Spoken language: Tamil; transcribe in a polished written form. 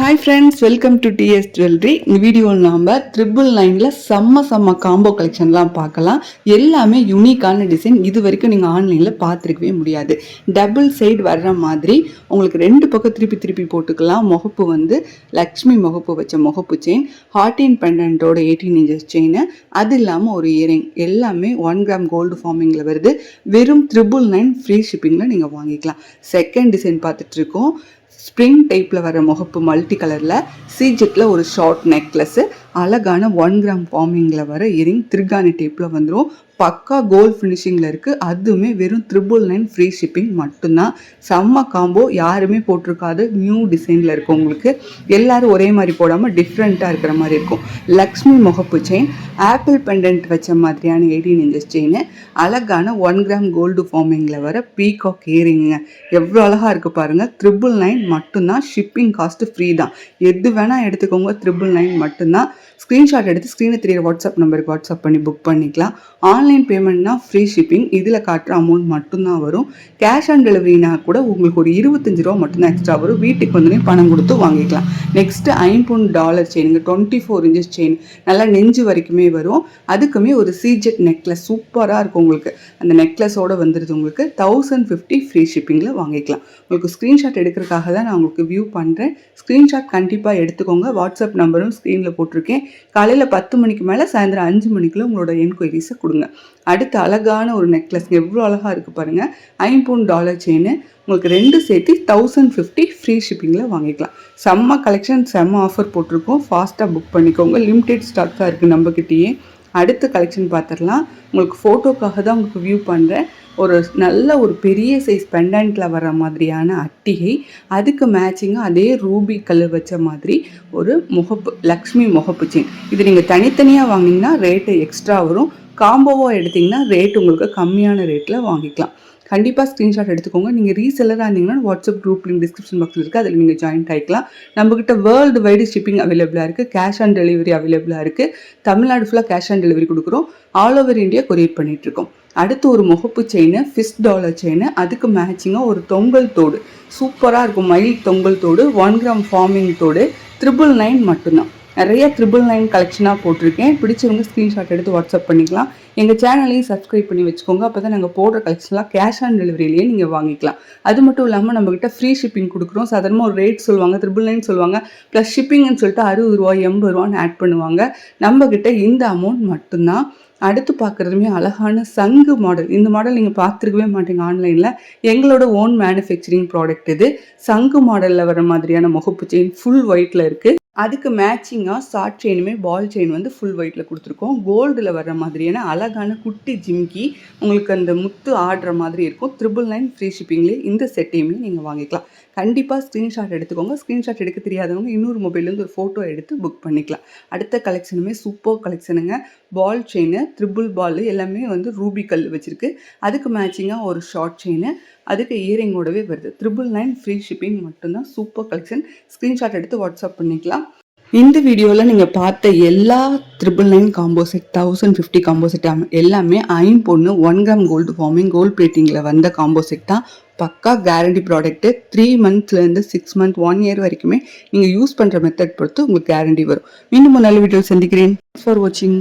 Hi friends, welcome to TS Jewelry. இந்த வீடியோவில் நாம் 999ல செம்ம காம்போ கலெக்ஷன்லாம் பார்க்கலாம். எல்லாமே யூனிக்கான டிசைன். இது வரைக்கும் நீங்கள் ஆன்லைனில் பார்த்துருக்கவே முடியாது. டபுள் சைடு வர்ற மாதிரி உங்களுக்கு ரெண்டு பக்கம் திருப்பி போட்டுக்கலாம். முகப்பு வந்து லக்ஷ்மி முகப்பு வச்ச முகப்பு செயின், ஹார்டின் பெண்டன்ட்டோட 18 inches செயின், அது இல்லாமல் ஒரு இயரிங். எல்லாமே 1 gram கோல்டு ஃபார்மிங்கில் வருது. வெறும் 999 ஃப்ரீ ஷிப்பிங்கில் நீங்கள் வாங்கிக்கலாம். செகண்ட் டிசைன் பார்த்துட்ருக்கோம். ஸ்ப்ரிங் டைப்பில் வர முகப்பு மல்டி கலரில் சீஜெட்டில் ஒரு ஷார்ட் நெக்லஸ்ஸு, அழகான 1 gram ஃபார்மிங்கில் வர இயரிங் திருகாணி டைப்பில் வந்துடும். பக்கா கோல்ட் ஃபினிஷிங்கில் இருக்குது. அதுவுமே வெறும் 999 ஃப்ரீ ஷிப்பிங் மட்டும்தான். செம்ம காம்போ, யாருமே போட்டிருக்காது. நியூ டிசைனில் இருக்கும். உங்களுக்கு எல்லோரும் ஒரே மாதிரி போடாமல் டிஃப்ரெண்ட்டாக இருக்கிற மாதிரி இருக்கும். லக்ஷ்மி முகப்பு செயின், ஆப்பிள் பெண்டன்ட் வச்ச மாதிரியான 18 inches செயின், அழகான 1 gram கோல்டு ஃபார்மிங்கில் வர பீகாக் இயரிங்க. எவ்வளோ அழகாக இருக்குது பாருங்கள். 999 மட்டும்தான். ஷிப்பிங் காஸ்ட்டு ஃப்ரீ தான். எது வேணால் எடுத்துக்கோங்க. 999 மட்டும்தான். ஸ்க்ரீன்ஷாட் எடுத்து ஸ்க்ரீனை தெரியிற வாட்ஸ்அப் நம்பருக்கு வாட்ஸ்அப் பண்ணி புக் பண்ணிக்கலாம். ஆன்லைன் பேமெண்ட்னா ஃப்ரீ ஷிப்பிங். இதில் காட்டுற அமௌண்ட் மட்டும்தான் வரும். கேஷ் ஆன் டெலிவரினா கூட உங்களுக்கு ஒரு 25 ரூபா மட்டும்தான் எக்ஸ்ட்ரா வரும். வீட்டுக்கு வந்து பணம் கொடுத்து வாங்கிக்கலாம். நெக்ஸ்ட்டு $50 செயினுங்க, 24 inches செயின், நல்லா நெஞ்சு வரைக்குமே வரும். அதுக்குமே ஒரு சீஜெட் நெக்லஸ் சூப்பராக இருக்கும். உங்களுக்கு அந்த நெக்லஸோடு வந்துடுது. உங்களுக்கு 1050 ஃப்ரீ ஷிப்பிங்கில் வாங்கிக்கலாம். உங்களுக்கு ஸ்க்ரீன்ஷாட் எடுக்கிறதுக்காக தான் நான் உங்களுக்கு வியூ பண்ணுறேன். ஸ்க்ரீன்ஷாட் கண்டிப்பாக எடுத்துக்கோங்க. வாட்ஸ்அப் நம்பரும் ஸ்க்ரீனில் போட்டிருக்கேன். காலையில் 10 மணிக்கு மேலே சாயந்தரம் 5 மணிக்குள்ள உங்களோட என்கொயரிஸை கொடுங்க. அடுத்து அழகான ஒரு நெக்லஸ், எவ்வளோ அழகாக இருக்குது பாருங்கள். $50 செயின், உங்களுக்கு ரெண்டு சேர்த்து 1050 ஃப்ரீ ஷிப்பிங்கில் வாங்கிக்கலாம். செம்ம கலெக்ஷன், செம்ம ஆஃபர் போட்டிருக்கோம். ஃபாஸ்ட்டாக புக் பண்ணிக்கோங்க. லிமிடெட் ஸ்டாக் தான் இருக்குது நம்மக்கிட்டேயே. அடுத்த கலெக்ஷன் பார்த்துடலாம். உங்களுக்கு ஃபோட்டோக்காக தான் உங்களுக்கு வியூ பண்ணுறேன். ஒரு நல்ல ஒரு பெரிய சைஸ் பெண்டன்ட்டில் வர மாதிரியான அட்டிகை, அதுக்கு மேட்சிங்காக அதே ரூபி கலர் வச்ச மாதிரி ஒரு முகப்பு லக்ஷ்மி முகப்பு செயின். இது நீங்கள் தனித்தனியாக வாங்கினீங்கன்னா ரேட்டு எக்ஸ்ட்ரா வரும். காம்போவாக எடுத்திங்கன்னா ரேட் உங்களுக்கு கம்மியான ரேட்டில் வாங்கிக்கலாம். கண்டிப்பாக ஸ்க்ரீன்ஷாட் எடுத்துக்கோங்க. நீங்கள் ரீசெல்லராக இருந்தீங்கன்னா வாட்ஸ்அப் குரூப் லிங்க் டிஸ்கிரிப்ஷன் பாக்ஸில் இருக்குது. அதில் நீங்கள் ஜாயின் ஆகிக்கலாம். நம்மக்கிட்ட வேர்ல்டு வைடு ஷிப்பிங் அவைலபிளாக இருக்குது. கேஷ் ஆன் டெலிவரி அவைலபிளாக இருக்குது. தமிழ்நாடு ஃபுல்லாக கேஷ் ஆன் டெலிவரி கொடுக்குறோம். ஆல் ஓவர் இந்தியா கொரியர் பண்ணிகிட்ருக்கோம். அடுத்து ஒரு முகப்பு செயின், $50 செயின், அதுக்கு மேட்சிங்காக ஒரு தொங்கல் தோடு சூப்பராக இருக்கும். மயில் தொங்கல் தோடு, 1 gram ஃபார்மிங் தோடு, 999 மட்டும்தான். நிறைய 999 கலெக்ஷனாக போட்டிருக்கேன். பிடிச்சவங்க ஸ்க்ரீன்ஷாட் எடுத்து வாட்ஸ்அப் பண்ணிக்கலாம். எங்கள் சேனலையும் சப்ஸ்கிரைப் பண்ணி வச்சுக்கோங்க. அப்போ தான் நாங்கள் போடுற கலெக்ஷன்லாம் கேஷ் ஆன் டெலிவரியிலேயே நீங்கள் வாங்கிக்கலாம். அது மட்டும் இல்லாமல் நம்மக்கிட்ட ஃப்ரீ ஷிப்பிங் கொடுக்குறோம். சாதாரணமாக ஒரு ரேட் சொல்லுவாங்க, 999 சொல்லுவாங்க. ப்ளஸ் ஷிப்பிங்னு சொல்லிட்டு 60 ரூபா 80 ரூபான்னு ஆட் பண்ணுவாங்க. நம்மக்கிட்ட இந்த அமௌண்ட் மட்டும்தான். அடுத்து பார்க்குறதுமே அழகான சங்கு மாடல். இந்த மாடல் நீங்கள் பார்த்துருக்கவே மாட்டீங்க ஆன்லைனில். எங்களோட ஓன் மேனுஃபேக்சரிங் ப்ராடக்ட் இது. சங்கு மாடலில் வர மாதிரியான முகப்பு செயின் ஃபுல் ஒயிட்டில் இருக்குது. அதுக்கு மேட்சிங்காக ஷார்ட் செயினுமே பால் செயின் வந்து ஃபுல் ஒயிட்டில் கொடுத்துருக்கோம். கோல்டில் வர்ற மாதிரியான அழகான குட்டி ஜிம்கி, உங்களுக்கு அந்த முத்து ஆடுற மாதிரி இருக்கும். 999 ஃப்ரீ ஷிப்பிங்லேயே இந்த செட்டையுமே நீங்கள் வாங்கிக்கலாம். கண்டிப்பாக ஸ்க்ரீன்ஷாட் எடுத்துக்கோங்க. ஸ்க்ரீன்ஷாட் எடுக்க தெரியாதவங்க இன்னொரு மொபைல்லேருந்து ஒரு ஃபோட்டோ எடுத்து புக் பண்ணிக்கலாம். அடுத்த கலெக்ஷனுமே சூப்பர் கலெக்ஷனுங்க. பால் செயின், ட்ரிபிள் பால் எல்லாமே வந்து ரூபி கல் வச்சுருக்கு. அதுக்கு மேட்சிங்காக ஒரு ஷார்ட் செயின், அதுக்கு இயரிங்கோடவே வருது. 999 ஃப்ரீ ஷிப்பிங் மட்டும்தான். Super collection. ஸ்க்ரீன்ஷாட் எடுத்து வாட்ஸ்அப் பண்ணிக்கலாம். இந்த வீடியோவில் நீங்கள் பார்த்த எல்லா 999 காம்போ செட், 1050 காம்போ செட் எல்லாமே 1 gram கோல்டு ஃபார்மிங் கோல்ட் பிளேட்டிங்கில் வந்த காம்போ செட் தான். பக்கா கேரண்டி ப்ராடக்ட்டு. 3 monthsலேருந்து 6 months 1 year வரைக்குமே நீங்கள் யூஸ் பண்ணுற மெத்தட் பொறுத்து உங்களுக்கு கேரண்டி வரும். மீண்டும் நல்ல வீடியோ சந்திக்கிறேன். ஃபார் வாட்சிங்.